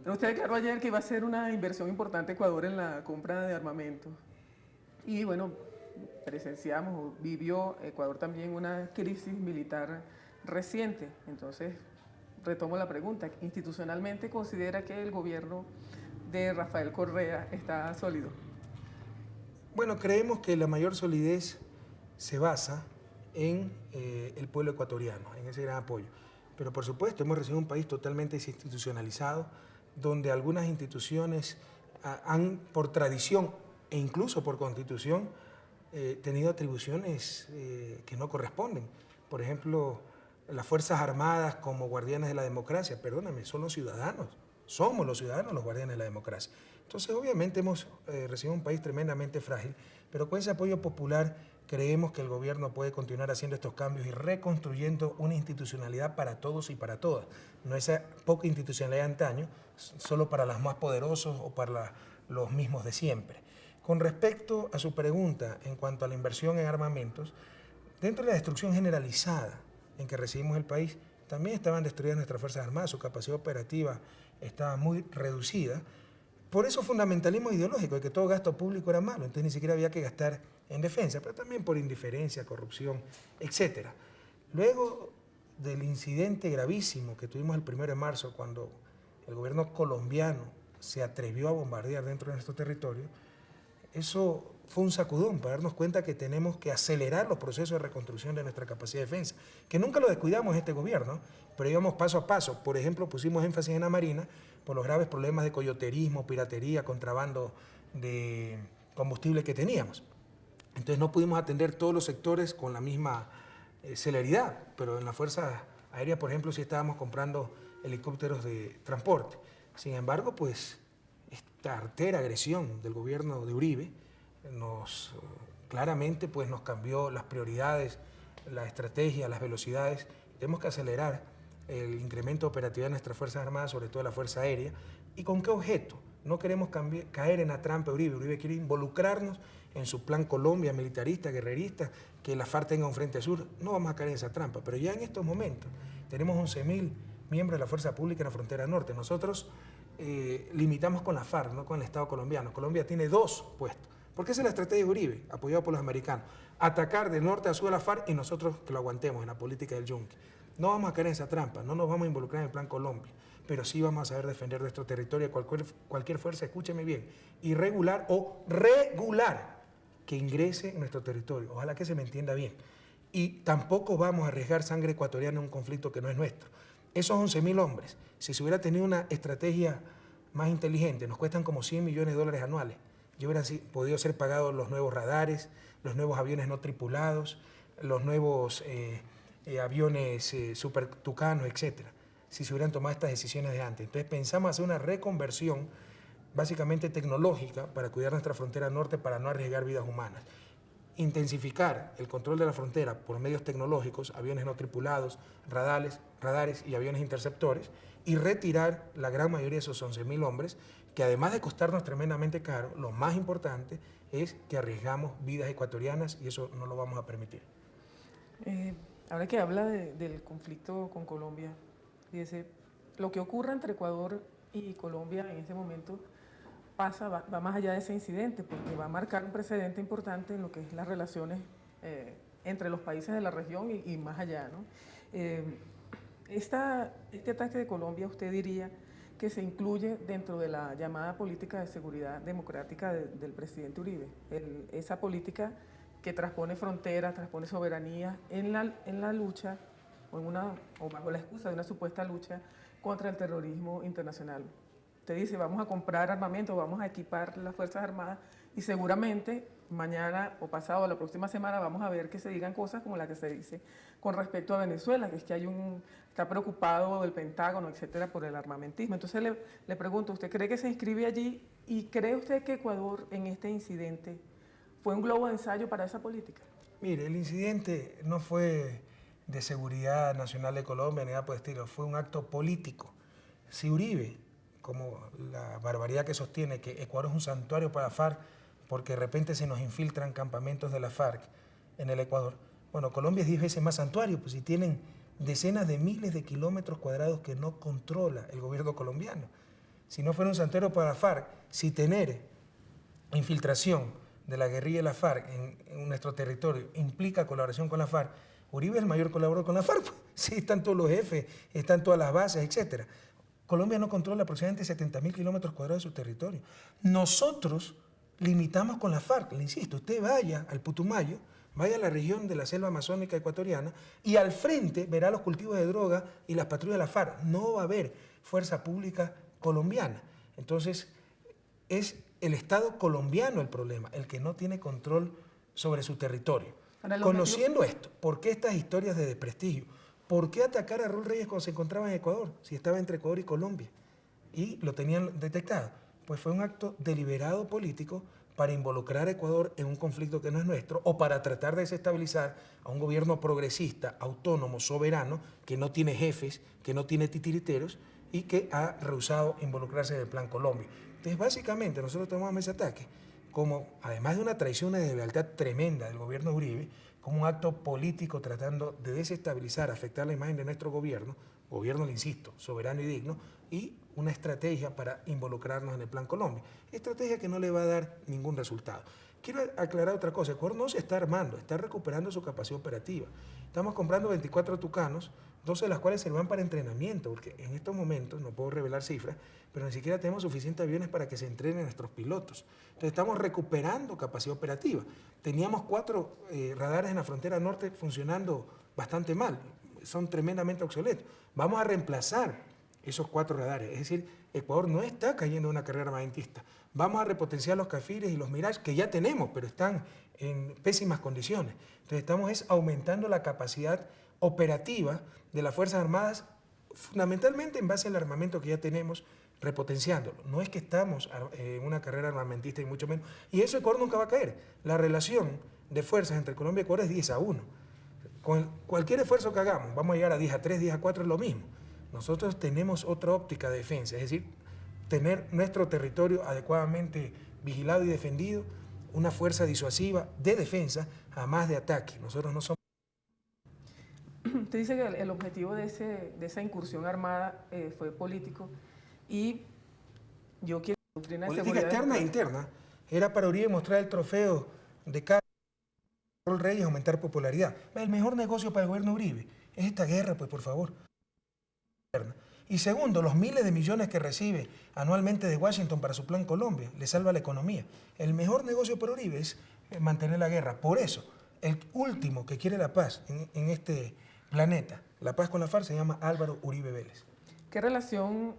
Pero usted declaró ayer que iba a ser una inversión importante Ecuador en la compra de armamento. Y bueno, presenciamos o vivió Ecuador también una crisis militar reciente. Entonces, retomo la pregunta. ¿Institucionalmente considera que el gobierno de Rafael Correa está sólido? Bueno, creemos que la mayor solidez se basa en el pueblo ecuatoriano, en ese gran apoyo. Pero por supuesto, hemos recibido un país totalmente desinstitucionalizado, donde algunas instituciones han, por tradición e incluso por constitución, tenido atribuciones que no corresponden. Por ejemplo, las Fuerzas Armadas como guardianes de la democracia, perdóname, son los ciudadanos. Somos los ciudadanos los guardianes de la democracia. Entonces, obviamente hemos recibido un país tremendamente frágil, pero con ese apoyo popular creemos que el gobierno puede continuar haciendo estos cambios y reconstruyendo una institucionalidad para todos y para todas. No esa poca institucionalidad de antaño, solo para los más poderosos o para los mismos de siempre. Con respecto a su pregunta en cuanto a la inversión en armamentos, dentro de la destrucción generalizada en que recibimos el país, también estaban destruidas nuestras Fuerzas Armadas, su capacidad operativa estaba muy reducida. Por eso fundamentalismo ideológico, de que todo gasto público era malo, entonces ni siquiera había que gastar en defensa, pero también por indiferencia, corrupción, etc. Luego del incidente gravísimo que tuvimos el 1 de marzo, cuando el gobierno colombiano se atrevió a bombardear dentro de nuestro territorio, eso fue un sacudón para darnos cuenta que tenemos que acelerar los procesos de reconstrucción de nuestra capacidad de defensa, que nunca lo descuidamos en este gobierno, pero íbamos paso a paso. Por ejemplo, pusimos énfasis en la Marina por los graves problemas de coyoterismo, piratería, contrabando de combustible que teníamos. Entonces no pudimos atender todos los sectores con la misma celeridad, pero en la Fuerza Aérea, por ejemplo, sí estábamos comprando helicópteros de transporte. Sin embargo, pues esta artera agresión del gobierno de Uribe claramente pues, nos cambió las prioridades, la estrategia, las velocidades. Tenemos que acelerar el incremento de operatividad de nuestras Fuerzas Armadas, sobre todo de la Fuerza Aérea. ¿Y con qué objeto? No queremos caer en la trampa de Uribe. Uribe quiere involucrarnos en su plan Colombia militarista, guerrerista, que la FARC tenga un frente sur. No vamos a caer en esa trampa, pero ya en estos momentos tenemos 11.000 miembros de la Fuerza Pública en la frontera norte. Nosotros limitamos con la FARC, no con el Estado colombiano. Colombia tiene 2 puestos. Porque esa es la estrategia de Uribe, apoyado por los americanos. Atacar de norte a sur a la FARC y nosotros que lo aguantemos en la política del yunque. No vamos a caer en esa trampa, no nos vamos a involucrar en el plan Colombia, pero sí vamos a saber defender nuestro territorio, cualquier fuerza, escúcheme bien, irregular o regular que ingrese en nuestro territorio. Ojalá que se me entienda bien. Y tampoco vamos a arriesgar sangre ecuatoriana en un conflicto que no es nuestro. Esos 11.000 hombres, si se hubiera tenido una estrategia más inteligente, nos cuestan como $100 millones anuales. Ya hubieran podido ser pagados los nuevos radares, los nuevos aviones no tripulados, los nuevos aviones super tucanos, etc. Si se hubieran tomado estas decisiones de antes. Entonces pensamos hacer una reconversión básicamente tecnológica para cuidar nuestra frontera norte para no arriesgar vidas humanas. Intensificar el control de la frontera por medios tecnológicos, aviones no tripulados, radares y aviones interceptores, y retirar la gran mayoría de esos 11.000 hombres, que además de costarnos tremendamente caro, lo más importante es que arriesgamos vidas ecuatorianas y eso no lo vamos a permitir. Ahora que habla del conflicto con Colombia, fíjese, lo que ocurre entre Ecuador y Colombia en este momento va más allá de ese incidente, porque va a marcar un precedente importante en lo que es las relaciones entre los países de la región y más allá, ¿no? Este ataque de Colombia, ¿usted diría que se incluye dentro de la llamada política de seguridad democrática del presidente Uribe? Esa política que transpone fronteras, transpone soberanía en la lucha, o bajo la excusa de una supuesta lucha contra el terrorismo internacional. Usted dice, vamos a comprar armamento, vamos a equipar las Fuerzas Armadas y seguramente mañana o pasado o la próxima semana vamos a ver que se digan cosas como la que se dice con respecto a Venezuela, que es que está preocupado el Pentágono, etcétera, por el armamentismo. Entonces le pregunto, ¿usted cree que se inscribe allí y cree usted que Ecuador en este incidente fue un globo de ensayo para esa política? Mire, el incidente no fue de seguridad nacional de Colombia ni nada por el estilo, fue un acto político. Si Uribe, como la barbaridad que sostiene que Ecuador es un santuario para la FARC porque de repente se nos infiltran campamentos de la FARC en el Ecuador. Bueno, Colombia es 10 veces más santuario, pues si tienen decenas de miles de kilómetros cuadrados que no controla el gobierno colombiano. si no fuera un santuario para la FARC, si tener infiltración de la guerrilla de la FARC en nuestro territorio implica colaboración con la FARC, Uribe es el mayor colaborador con la FARC. Sí, están todos los jefes, están todas las bases, etc. Colombia no controla aproximadamente 70.000 kilómetros cuadrados de su territorio. Nosotros limitamos con la FARC, le insisto, usted vaya al Putumayo, vaya a la región de la selva amazónica ecuatoriana y al frente verá los cultivos de droga y las patrullas de la FARC. No va a haber fuerza pública colombiana. Entonces, es el Estado colombiano el problema, el que no tiene control sobre su territorio. Conociendo esto, ¿por qué estas historias de desprestigio? ¿Por qué atacar a Raúl Reyes cuando se encontraba en Ecuador, si estaba entre Ecuador y Colombia? Y lo tenían detectado. Pues fue un acto deliberado político para involucrar a Ecuador en un conflicto que no es nuestro o para tratar de desestabilizar a un gobierno progresista, autónomo, soberano, que no tiene jefes, que no tiene titiriteros y que ha rehusado involucrarse en el Plan Colombia. Entonces, básicamente, nosotros tomamos ese ataque como, además de una traición, una deslealtad tremenda del gobierno de Uribe, como un acto político tratando de desestabilizar, afectar la imagen de nuestro gobierno, le insisto, soberano y digno, y una estrategia para involucrarnos en el Plan Colombia. Estrategia que no le va a dar ningún resultado. Quiero aclarar otra cosa, Ecuador no se está armando, está recuperando su capacidad operativa. Estamos comprando 24 Tucanos, 12 de las cuales servirán para entrenamiento, porque en estos momentos, no puedo revelar cifras, pero ni siquiera tenemos suficientes aviones para que se entrenen nuestros pilotos. Entonces estamos recuperando capacidad operativa. Teníamos 4 radares en la frontera norte funcionando bastante mal, son tremendamente obsoletos. Vamos a reemplazar esos 4 radares, es decir, Ecuador no está cayendo en una carrera armamentista. Vamos a repotenciar los Cafires y los Mirage que ya tenemos, pero están en pésimas condiciones. Entonces estamos aumentando la capacidad operativa de las Fuerzas Armadas, fundamentalmente en base al armamento que ya tenemos, repotenciándolo. No es que estamos en una carrera armamentista y mucho menos. Y eso Ecuador nunca va a caer. La relación de fuerzas entre Colombia y Ecuador es 10-1. Con cualquier esfuerzo que hagamos, vamos a llegar a 10-3, 10-4, es lo mismo. Nosotros tenemos otra óptica de defensa, es decir, tener nuestro territorio adecuadamente vigilado y defendido, una fuerza disuasiva de defensa, jamás de ataque. Nosotros no somos... Usted dice que el objetivo de esa incursión armada fue político y yo quiero... Política externa e interna. Era para Uribe mostrar el trofeo de Carlos Reyes, aumentar popularidad. El mejor negocio para el gobierno de Uribe es esta guerra, pues por favor. Y segundo, los miles de millones que recibe anualmente de Washington para su Plan Colombia, le salva la economía. El mejor negocio para Uribe es mantener la guerra. Por eso, el último que quiere la paz en este planeta, la paz con la FARC, se llama Álvaro Uribe Vélez. ¿Qué relación,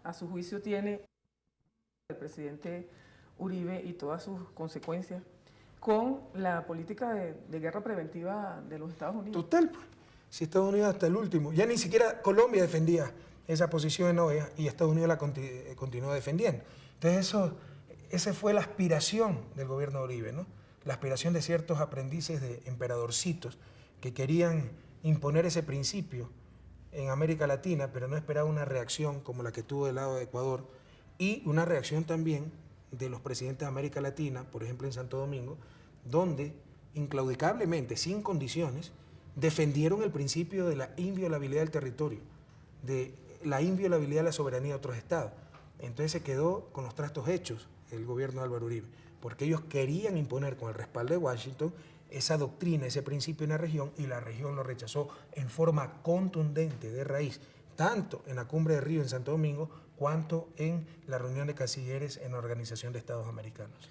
a su juicio, tiene el presidente Uribe y todas sus consecuencias con la política de guerra preventiva de los Estados Unidos? Total, pues. Si Estados Unidos hasta el último, ya ni siquiera Colombia defendía esa posición en OEA y Estados Unidos la continuó defendiendo. Entonces esa fue la aspiración del gobierno de Uribe, ¿no? La aspiración de ciertos aprendices de emperadorcitos que querían imponer ese principio en América Latina, pero no esperaban una reacción como la que tuvo del lado de Ecuador y una reacción también de los presidentes de América Latina, por ejemplo en Santo Domingo, donde inclaudicablemente, sin condiciones, defendieron el principio de la inviolabilidad del territorio, de la inviolabilidad de la soberanía de otros estados. Entonces se quedó con los trastos hechos el gobierno de Álvaro Uribe, porque ellos querían imponer con el respaldo de Washington esa doctrina, ese principio en la región, y la región lo rechazó en forma contundente, de raíz, tanto en la Cumbre de Río en Santo Domingo, cuanto en la reunión de cancilleres en la Organización de Estados Americanos.